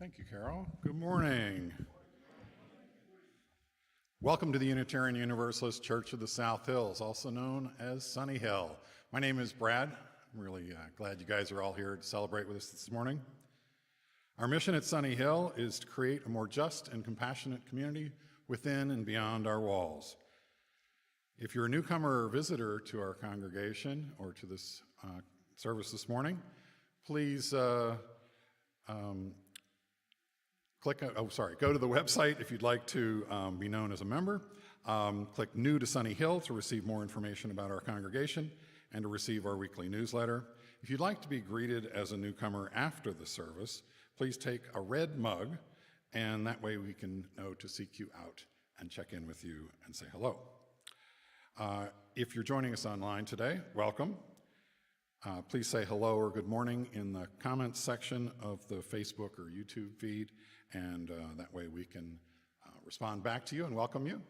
Thank you, Carol. Good morning. Welcome to the Unitarian Universalist Church of the South Hills, also known as Sunnyhill. My name is Brad. I'm really glad you guys are all here to celebrate with us this morning. Our mission at Sunnyhill is to create a more just and compassionate community within and beyond our walls. If you're a newcomer or visitor to our congregation or to this service this morning, please go to the website if you'd like to be known as a member. Click New to Sunnyhill to receive more information about our congregation and to receive our weekly newsletter. If you'd like to be greeted as a newcomer after the service, please take a red mug, and that way we can know to seek you out and check in with you and say hello. If you're joining us online today, welcome. Please say hello or good morning in the comments section of the Facebook or YouTube feed, and that way we can respond back to you and welcome you.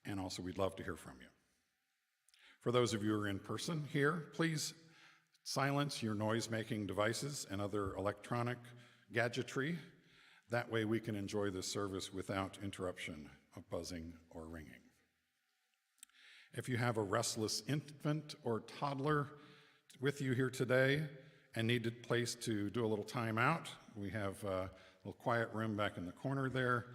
And also we'd love to hear from you. For those of you who are in person here, please silence your noise-making devices and other electronic gadgetry. That way we can enjoy this service without interruption of buzzing or ringing. If you have a restless infant or toddler with you here today and need a place to do a little time out, we have a little quiet room back in the corner there,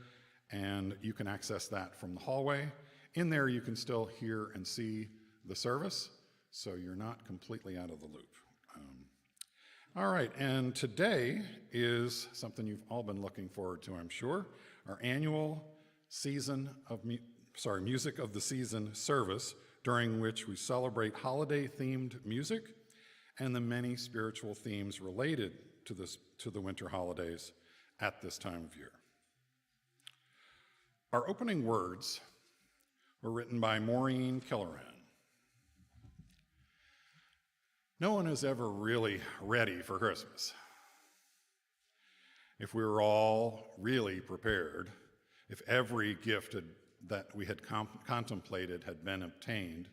and you can access that from the hallway. In there you can still hear and see the service, so you're not completely out of the loop. All right, and today is something you've all been looking forward to, I'm sure, our annual Music of the Season service, during which we celebrate holiday-themed music and the many spiritual themes related to the winter holidays at this time of year. Our opening words were written by Maureen Killeran. No one is ever really ready for Christmas. If we were all really prepared, if every gift that we had contemplated had been obtained,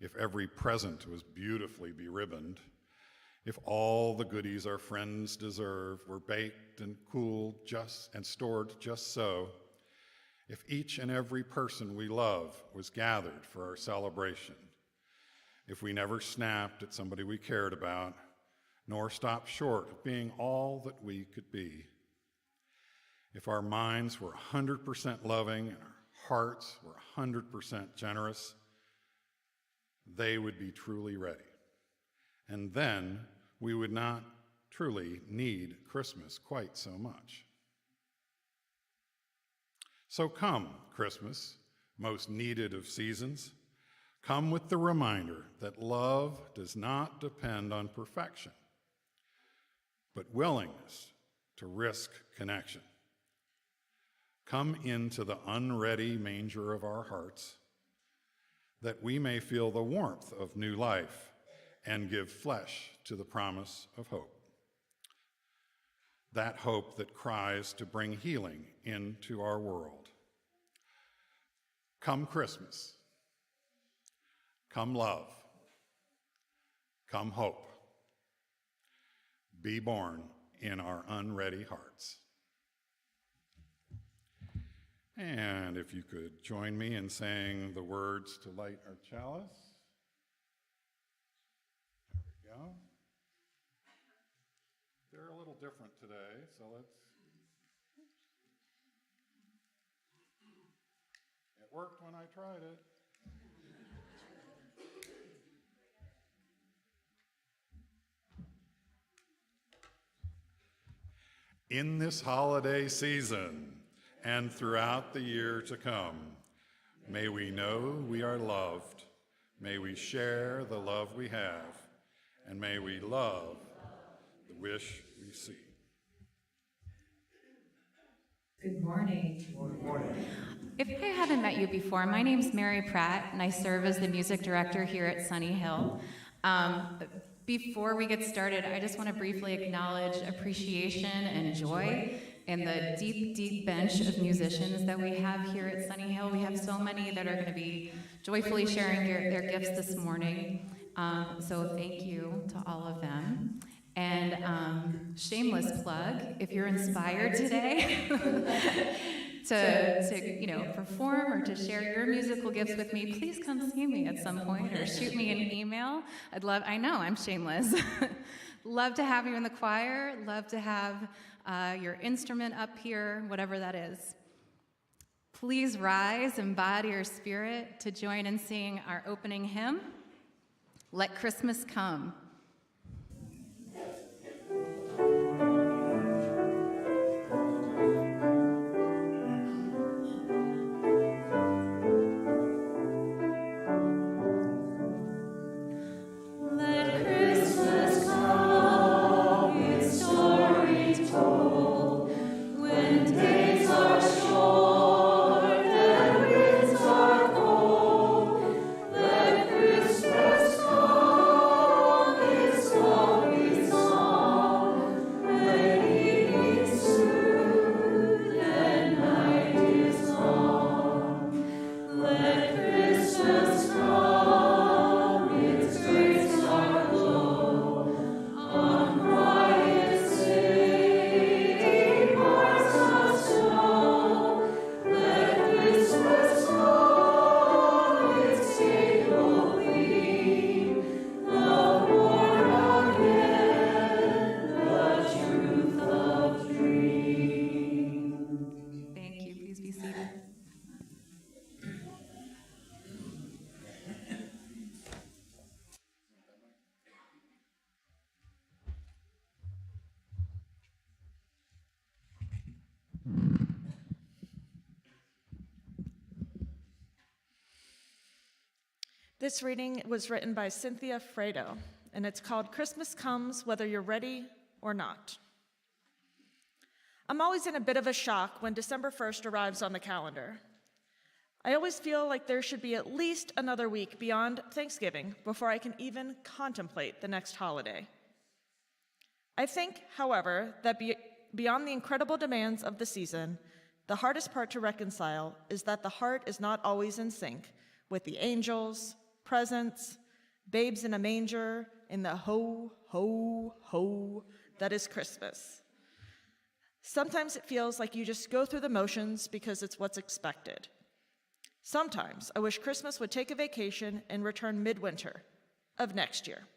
if every present was beautifully beribboned, if all the goodies our friends deserve were baked and cooled and stored just so, if each and every person we love was gathered for our celebration, if we never snapped at somebody we cared about, nor stopped short of being all that we could be, if our minds were 100% loving and our hearts were 100% generous, they would be truly ready. And then we would not truly need Christmas quite so much. So come, Christmas, most needed of seasons. Come with the reminder that love does not depend on perfection, but willingness to risk connection. Come into the unready manger of our hearts, that we may feel the warmth of new life and give flesh to the promise of hope. That hope that cries to bring healing into our world. Come Christmas. Come love. Come hope. Be born in our unready hearts. And if you could join me in saying the words to light our chalice. There we go. They're a little different today, so let's. It worked when I tried it. In this holiday season and throughout the year to come, may we know we are loved, may we share the love we have, and may we love the wish we see. Good morning. Good morning. If I haven't met you before, my name's Mary Pratt, and I serve as the music director here at Sunnyhill. Before we get started, I just want to briefly acknowledge appreciation and joy in the deep, deep bench of musicians that we have here at Sunnyhill. We have so many that are going to be joyfully sharing their gifts this morning. So thank you to all of them. And shameless plug, if you're inspired today to perform or to share your musical gifts with me, please come see me at some point or shoot me an email. I know, I'm shameless. Love to have you in the choir, love to have your instrument up here, whatever that is. Please rise and body your spirit to join in singing our opening hymn, Let Christmas Come. This reading was written by Cynthia Fredo, and it's called Christmas Comes Whether You're Ready or Not. I'm always in a bit of a shock when December 1st arrives on the calendar. I always feel like there should be at least another week beyond Thanksgiving before I can even contemplate the next holiday. I think, however, that beyond the incredible demands of the season, the hardest part to reconcile is that the heart is not always in sync with the angels, presents, babes in a manger, and the ho, ho, ho that is Christmas. Sometimes it feels like you just go through the motions because it's what's expected. Sometimes I wish Christmas would take a vacation and return midwinter of next year.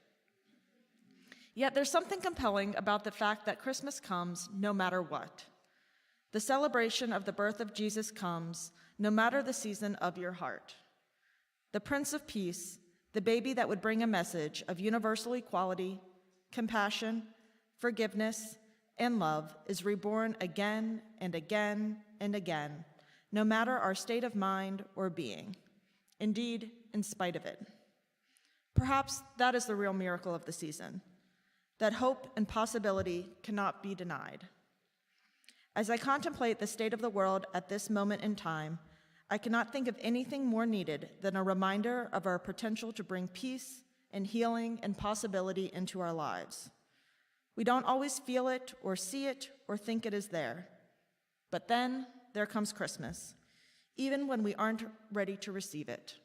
Yet there's something compelling about the fact that Christmas comes no matter what. The celebration of the birth of Jesus comes no matter the season of your heart. The Prince of Peace, the baby that would bring a message of universal equality, compassion, forgiveness, and love, is reborn again and again and again, no matter our state of mind or being. Indeed, in spite of it. Perhaps that is the real miracle of the season, that hope and possibility cannot be denied. As I contemplate the state of the world at this moment in time, I cannot think of anything more needed than a reminder of our potential to bring peace and healing and possibility into our lives. We don't always feel it or see it or think it is there. But then there comes Christmas, even when we aren't ready to receive it.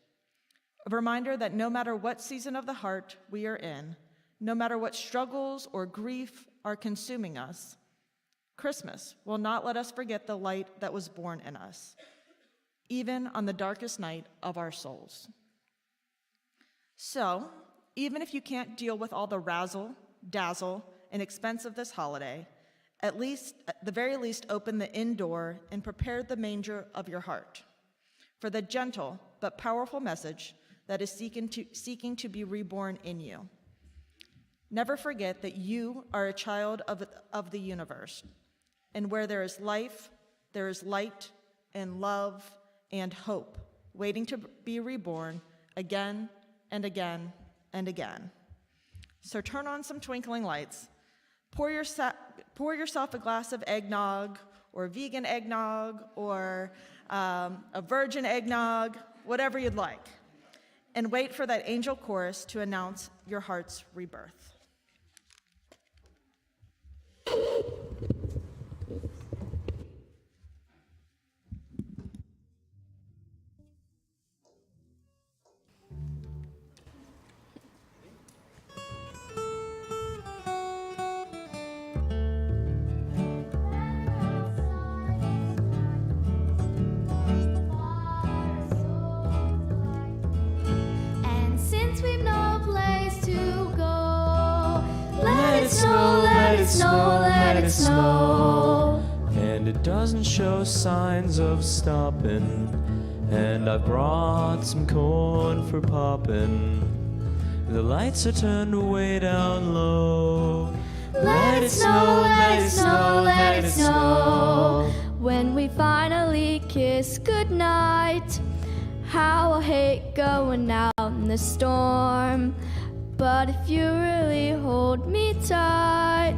A reminder that no matter what season of the heart we are in, no matter what struggles or grief are consuming us, Christmas will not let us forget the light that was born in us, even on the darkest night of our souls. So, even if you can't deal with all the razzle, dazzle, and expense of this holiday, at the very least, open the inn door and prepare the manger of your heart for the gentle but powerful message that is seeking to be reborn in you. Never forget that you are a child of the universe, and where there is life, there is light and love and hope, waiting to be reborn again and again and again. So turn on some twinkling lights, pour yourself a glass of eggnog, or vegan eggnog, or a virgin eggnog, whatever you'd like, and wait for that angel chorus to announce your heart's rebirth. snow, let it snow. And it doesn't show signs of stopping. And I brought some corn for popping. The lights are turned way down low. Let it snow, let it snow, let it snow. When we finally kiss goodnight, how I hate going out in the storm. But if you really hold me tight,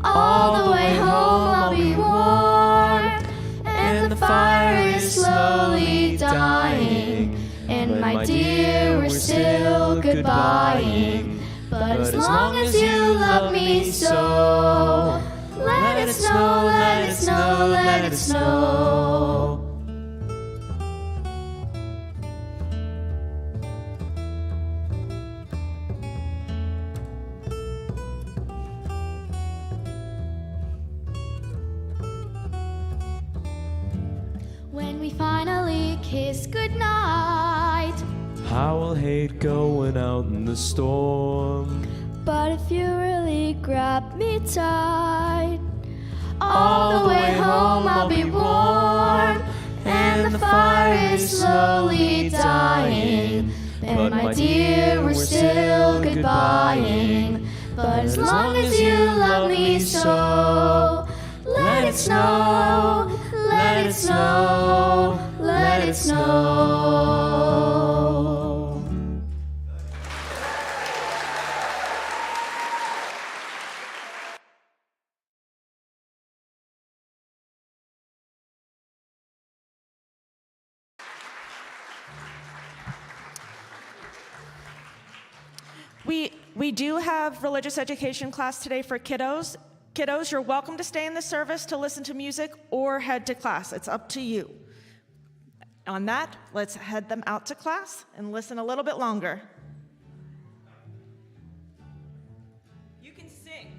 all the way home I'll be warm. And the fire is slowly dying, and my dear, we're still goodbying. But as long as you love me so, let it snow, let it snow, let it snow. When we finally kiss goodnight, How I'll hate going out in the storm. but if you really grab me tight, all the way home I'll be warm. And the fire is slowly dying, and my dear, we're still goodbying. But as long as you love me so, let it snow, let it snow, let it snow. We do have religious education class today for kiddos. Kiddos, you're welcome to stay in the service to listen to music or head to class. It's up to you. On that, let's head them out to class and listen a little bit longer. You can sing.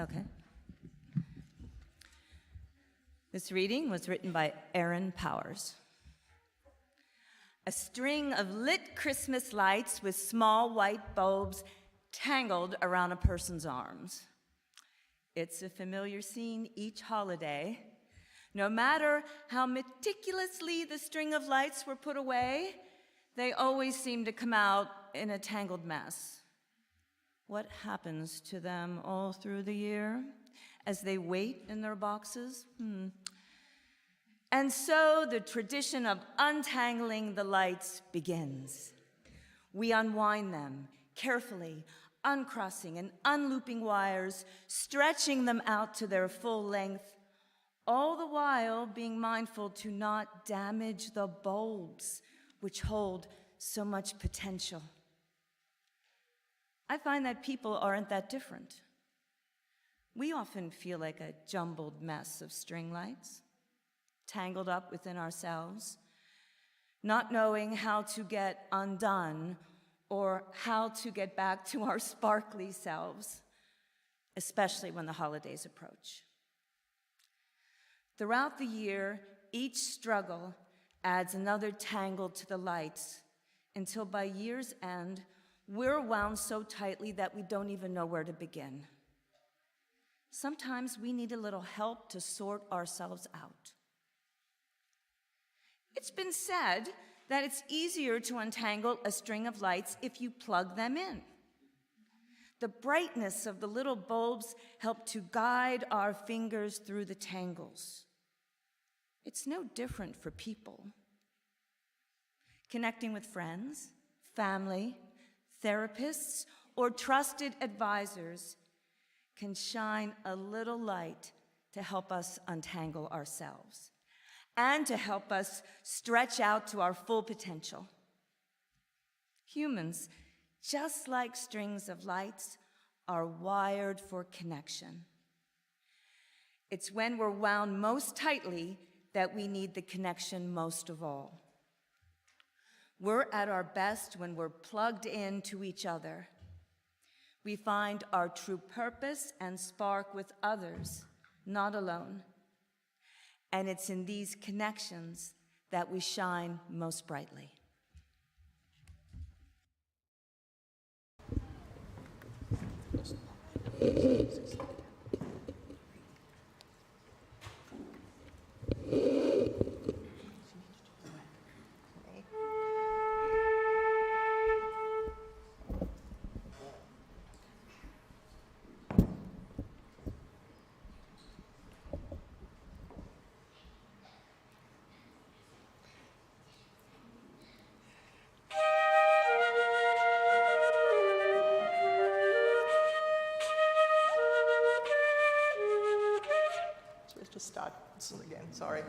Okay. This reading was written by Aaron Powers. A string of lit Christmas lights with small white bulbs tangled around a person's arms. It's a familiar scene each holiday. No matter how meticulously the string of lights were put away, they always seem to come out in a tangled mess. What happens to them all through the year as they wait in their boxes? And so the tradition of untangling the lights begins. We unwind them carefully, uncrossing and unlooping wires, stretching them out to their full length, all the while being mindful to not damage the bulbs, which hold so much potential. I find that people aren't that different. We often feel like a jumbled mess of string lights, tangled up within ourselves, not knowing how to get undone or how to get back to our sparkly selves, especially when the holidays approach. Throughout the year, each struggle adds another tangle to the lights until by year's end, we're wound so tightly that we don't even know where to begin. Sometimes we need a little help to sort ourselves out. It's been said that it's easier to untangle a string of lights if you plug them in. The brightness of the little bulbs help to guide our fingers through the tangles. It's no different for people. Connecting with friends, family, therapists, or trusted advisors can shine a little light to help us untangle ourselves and to help us stretch out to our full potential. Humans, just like strings of lights, are wired for connection. It's when we're wound most tightly that we need the connection most of all. We're at our best when we're plugged into each other. We find our true purpose and spark with others, not alone. And it's in these connections that we shine most brightly. So let's just start this again, sorry.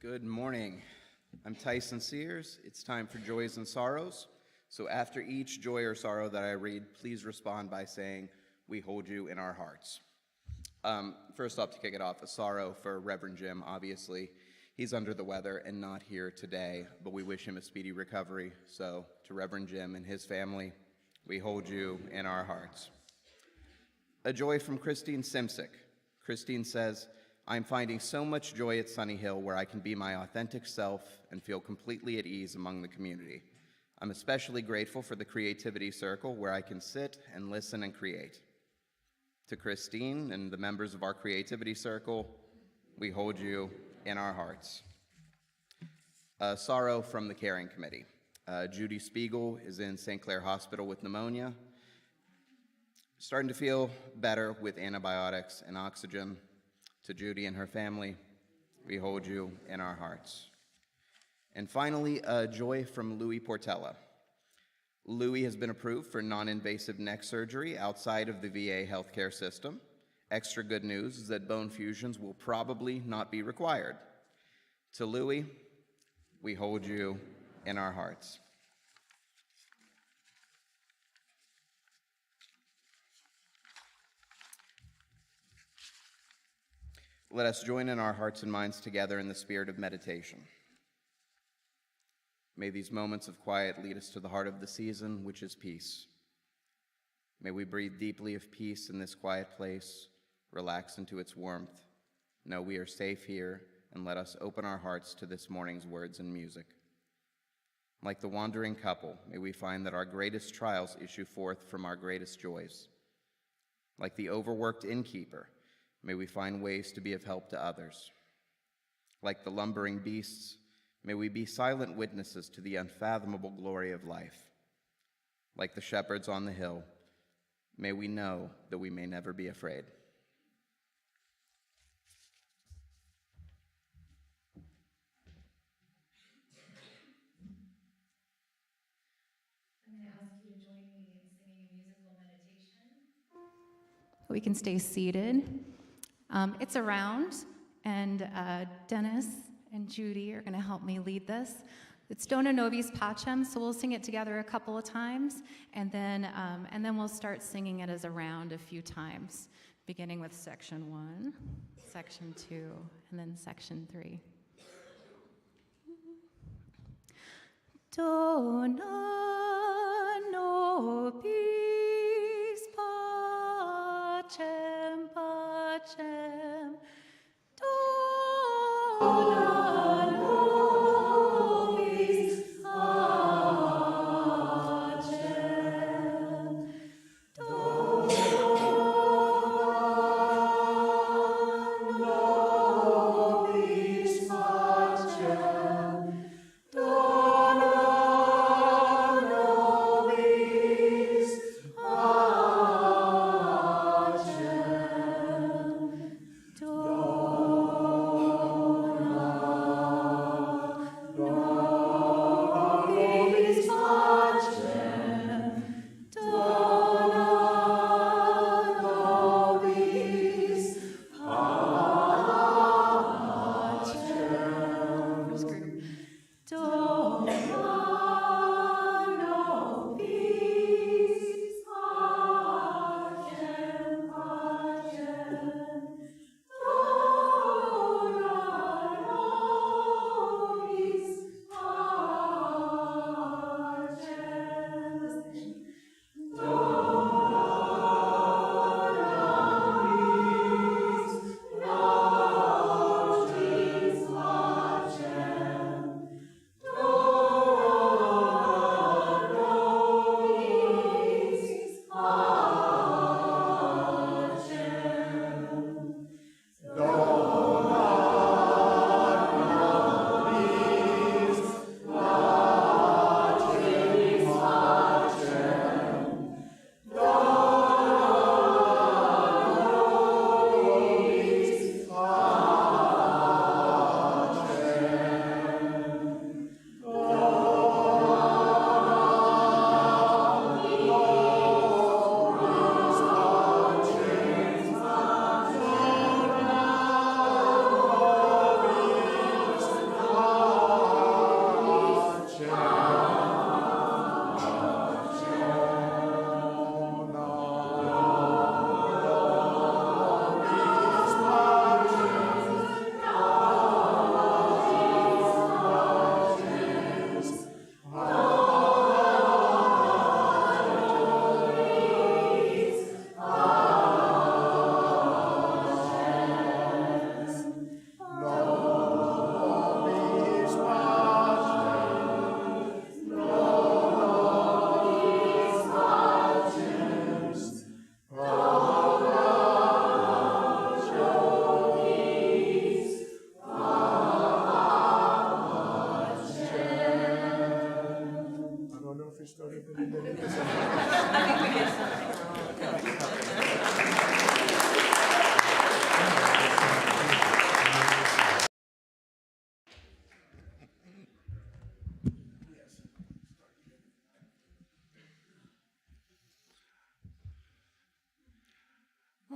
Good morning. I'm Tyson Sears. It's time for Joys and Sorrows. So after each joy or sorrow that I read, please respond by saying, "We hold you in our hearts." First off, to kick it off, a sorrow for Reverend Jim, obviously. He's under the weather and not here today, but we wish him a speedy recovery. So to Reverend Jim and his family, we hold you in our hearts. A joy from Christine Simsick. Christine says, "I'm finding so much joy at Sunnyhill where I can be my authentic self and feel completely at ease among the community. I'm especially grateful for the Creativity Circle where I can sit and listen and create." To Christine and the members of our Creativity Circle, we hold you in our hearts. A sorrow from the Caring Committee. Judy Spiegel is in St. Clair Hospital with pneumonia. Starting to feel better with antibiotics and oxygen. To Judy and her family, we hold you in our hearts. And finally, a joy from Louis Portella. Louis has been approved for non-invasive neck surgery outside of the VA healthcare system. Extra good news is that bone fusions will probably not be required. To Louis, we hold you in our hearts. Let us join in our hearts and minds together in the spirit of meditation. May these moments of quiet lead us to the heart of the season, which is peace. May we breathe deeply of peace in this quiet place, relax into its warmth, know we are safe here, and let us open our hearts to this morning's words and music. Like the wandering couple, may we find that our greatest trials issue forth from our greatest joys. Like the overworked innkeeper, may we find ways to be of help to others. Like the lumbering beasts, may we be silent witnesses to the unfathomable glory of life. Like the shepherds on the hill, may we know that we may never be afraid. I'm going to ask you to join me in singing a musical meditation. We can stay seated. It's a round, and Dennis and Judy are going to help me lead this. It's Dona Nobis Pacem, so we'll sing it together a couple of times, and then we'll start singing it as a round a few times, beginning with section 1, section 2, and then section 3. Dona nobis pacem, pacem. Dona nobis pacem. Dona nobis pacem. Dona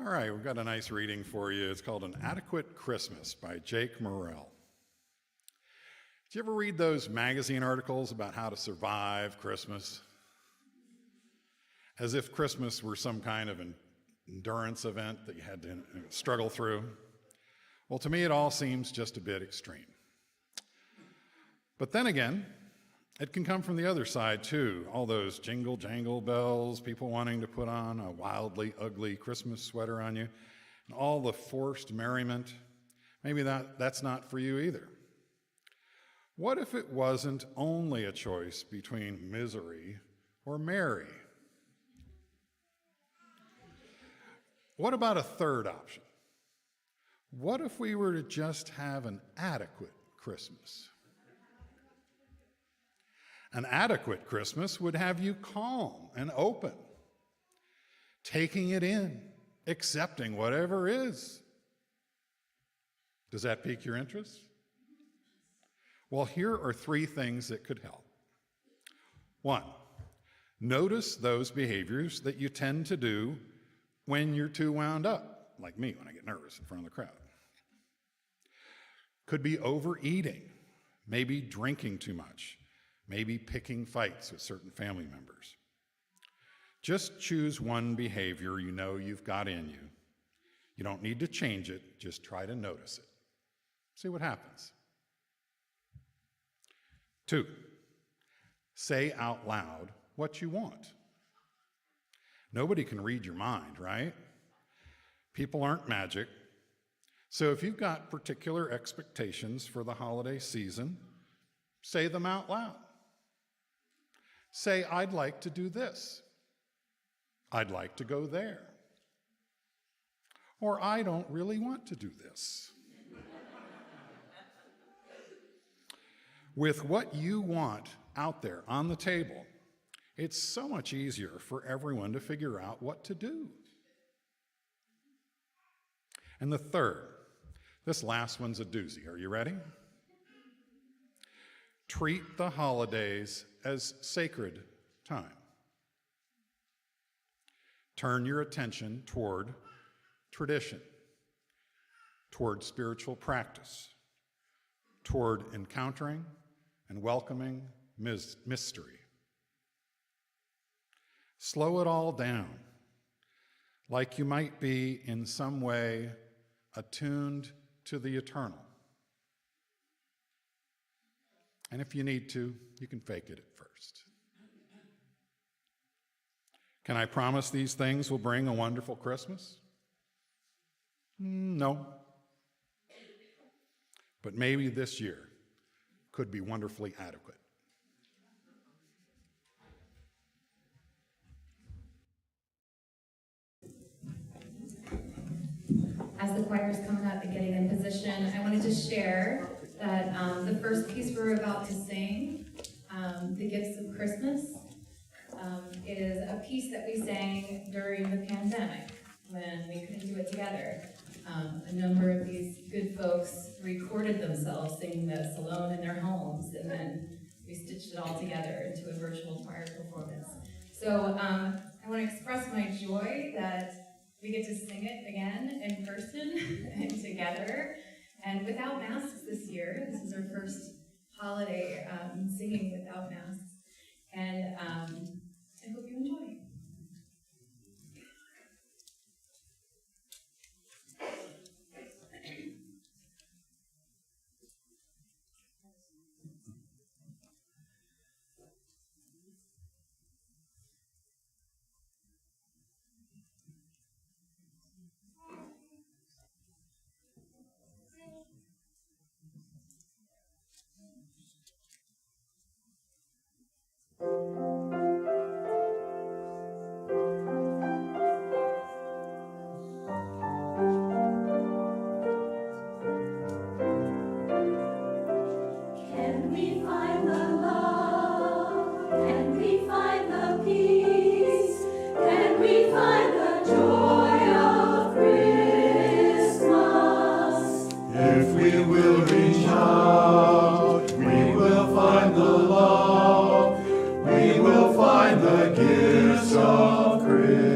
All right, we've got a nice reading for you. It's called An Adequate Christmas by Jake Morrell. Did you ever read those magazine articles about how to survive Christmas? As if Christmas were some kind of an endurance event that you had to struggle through. Well, to me, it all seems just a bit extreme. But then again, it can come from the other side too. All those jingle jangle bells, people wanting to put on a wildly ugly Christmas sweater on you, and all the forced merriment. Maybe that's not for you either. What if it wasn't only a choice between misery or merry? What about a third option? What if we were to just have an adequate Christmas? An adequate Christmas would have you calm and open, taking it in, accepting whatever is. Does that pique your interest? Well, here are 3 things that could help. 1, notice those behaviors that you tend to do when you're too wound up, like me when I get nervous in front of the crowd. Could be overeating, maybe drinking too much, maybe picking fights with certain family members. Just choose one behavior you know you've got in you. You don't need to change it, just try to notice it. See what happens. 2, say out loud what you want. Nobody can read your mind, right? People aren't magic. So if you've got particular expectations for the holiday season, say them out loud. Say, I'd like to do this. I'd like to go there. Or I don't really want to do this. With what you want out there on the table, it's so much easier for everyone to figure out what to do. And the third, this last one's a doozy. Are you ready? Treat the holidays as sacred time. Turn your attention toward tradition, toward spiritual practice, toward encountering and welcoming mystery. Slow it all down, like you might be in some way attuned to the eternal. And if you need to, you can fake it at first. Can I promise these things will bring a wonderful Christmas? No. But maybe this year could be wonderfully adequate. As the choir is coming up and getting in position, I wanted to share that the first piece we're about to sing, The Gifts of Christmas, it is a piece that we sang during the pandemic when we couldn't do it together. A number of these good folks recorded themselves singing this alone in their homes, and then we stitched it all together into a virtual choir performance. So I want to express my joy that we get to sing it again in person and together, and without masks this year. This is our first holiday singing without masks, and I hope you enjoy. The gifts of Christmas.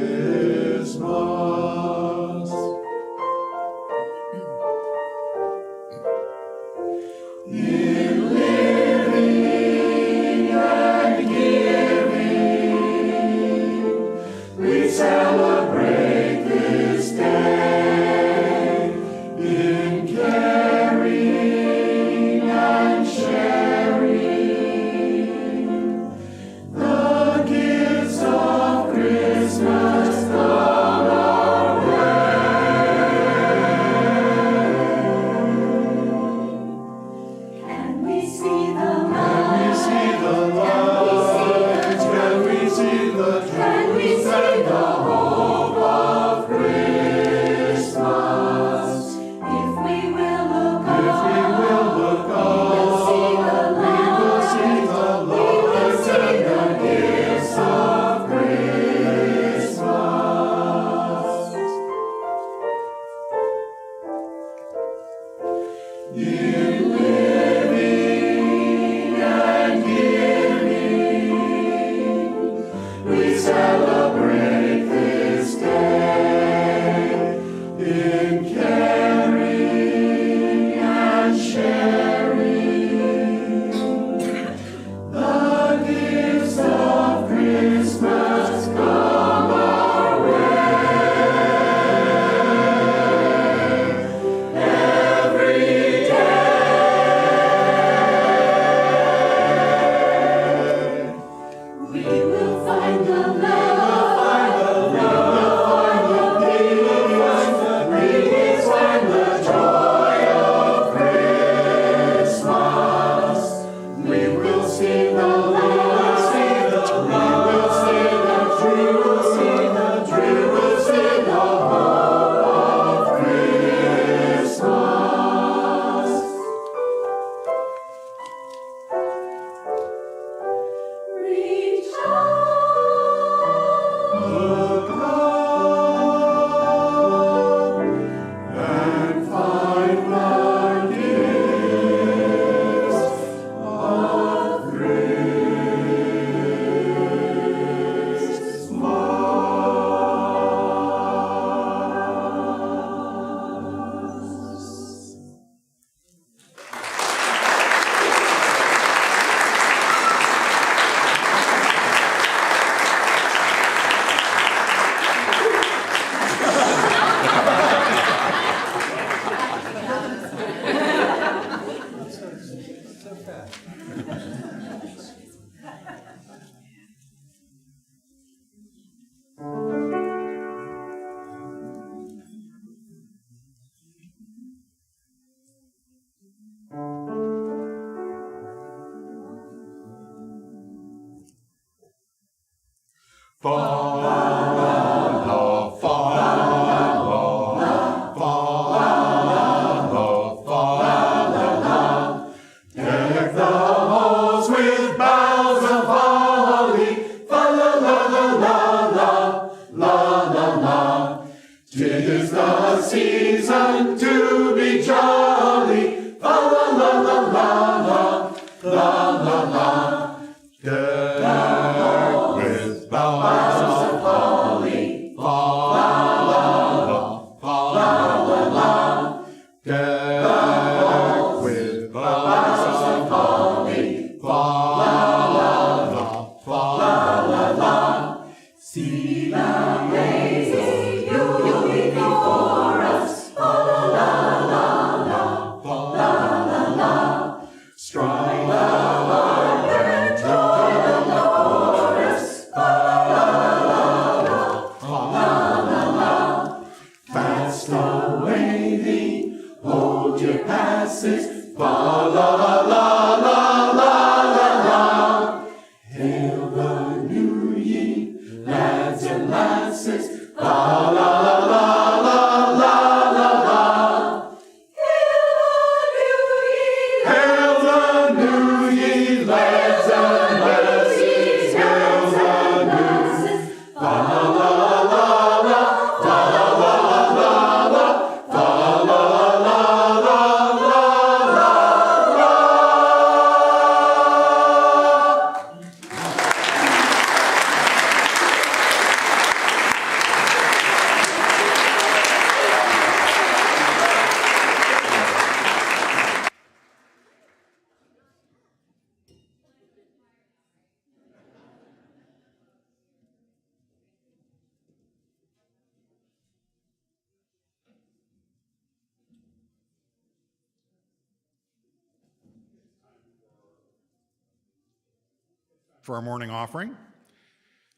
For our morning offering,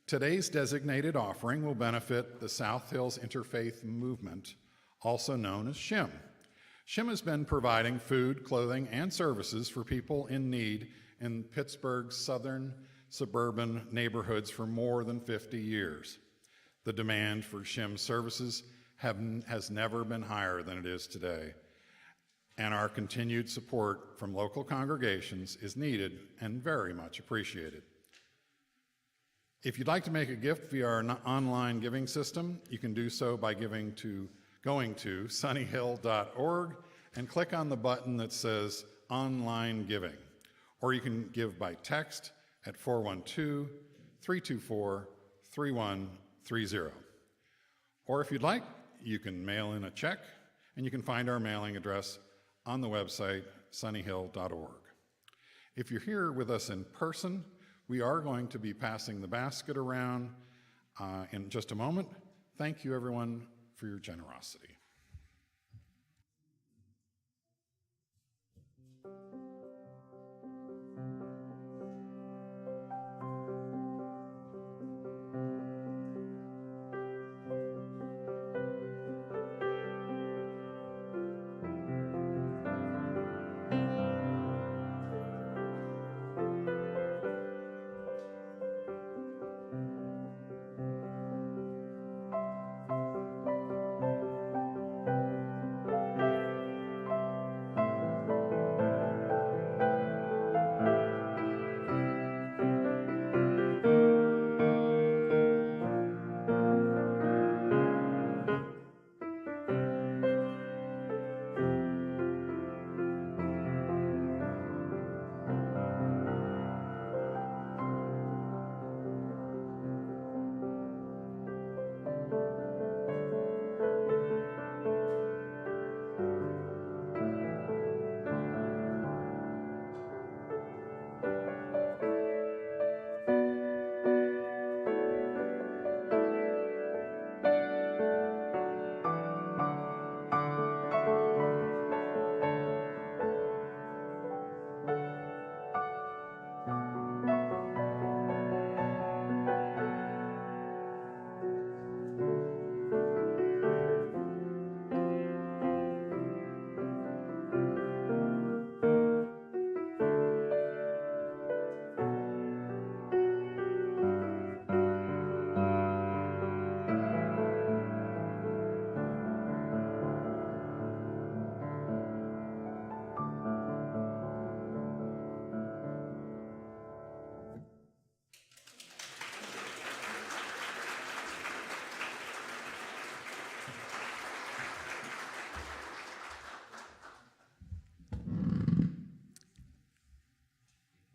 today's designated offering will benefit the South Hills Interfaith Movement, also known as SHIM. SHIM has been providing food, clothing, and services for people in need in Pittsburgh's southern suburban neighborhoods for more than 50 years. The demand for SHIM services has never been higher than it is today, and our continued support from local congregations is needed and very much appreciated. If you'd like to make a gift via our online giving system, you can do so by going to sunnyhill.org and click on the button that says Online Giving. Or you can give by text at 412-324-3130. Or if you'd like, you can mail in a check, and you can find our mailing address on the website sunnyhill.org. If you're here with us in person, we are going to be passing the basket around in just a moment. Thank you, everyone, for your generosity.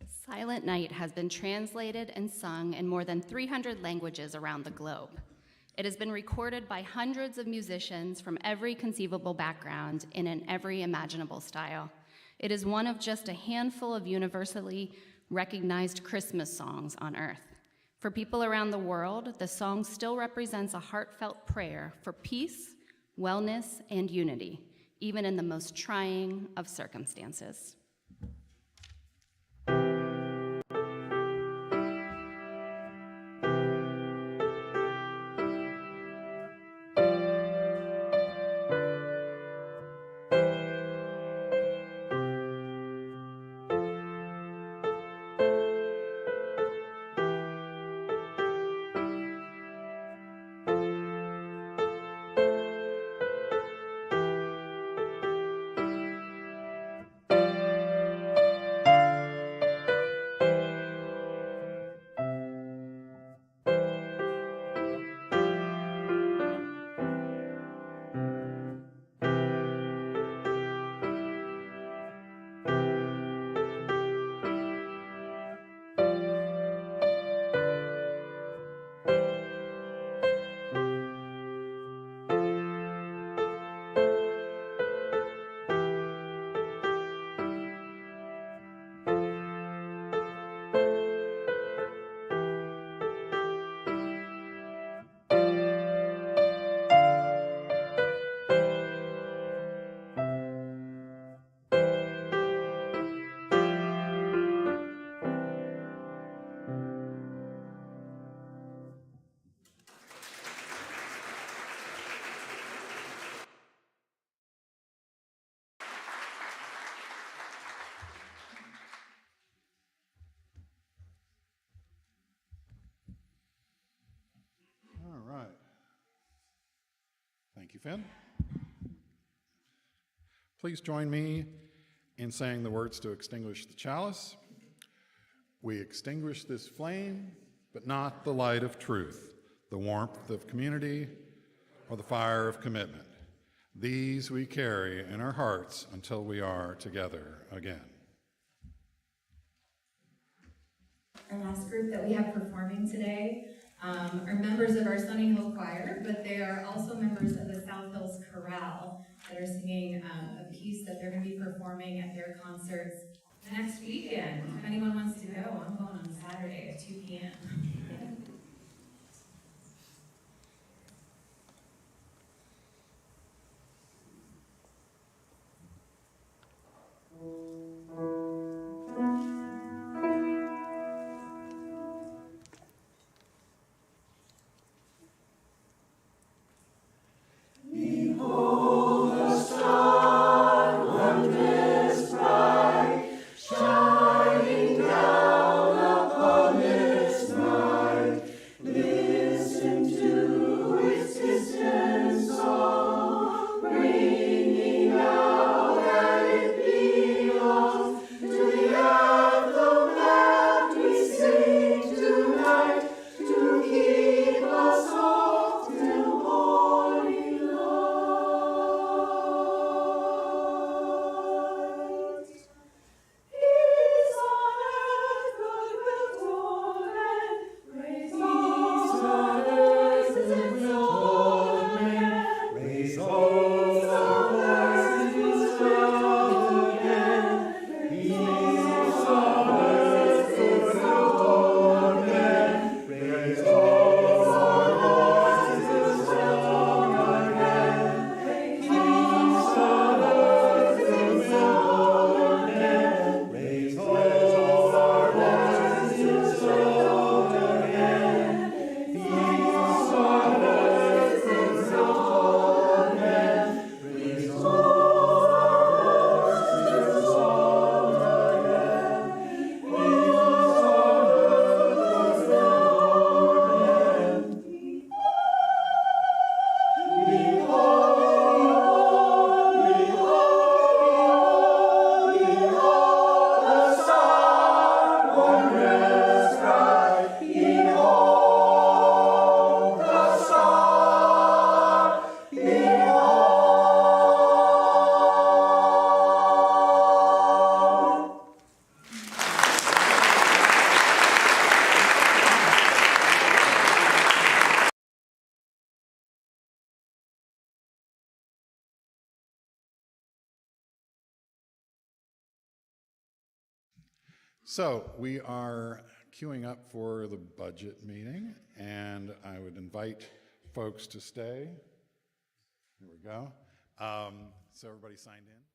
Silent Night has been translated and sung in more than 300 languages around the globe. It has been recorded by hundreds of musicians from every conceivable background and in every imaginable style. It is one of just a handful of universally recognized Christmas songs on earth. For people around the world, the song still represents a heartfelt prayer for peace, wellness, and unity, even in the most trying of circumstances. All right. Thank you, Finn. Please join me in saying the words to extinguish the chalice. We extinguish this flame, but not the light of truth, the warmth of community, or the fire of commitment. These we carry in our hearts until we are together again. Our last group that we have performing today are members of our Sunnyhill choir, but they are also members of the South Hills Chorale that are singing a piece that they're going to be performing at their concerts next weekend. If anyone wants to go, I'm going on Saturday at 2 p.m. Shining down upon this night. So we are queuing up for the budget meeting, and I would invite folks to stay. Here we go. So everybody signed in?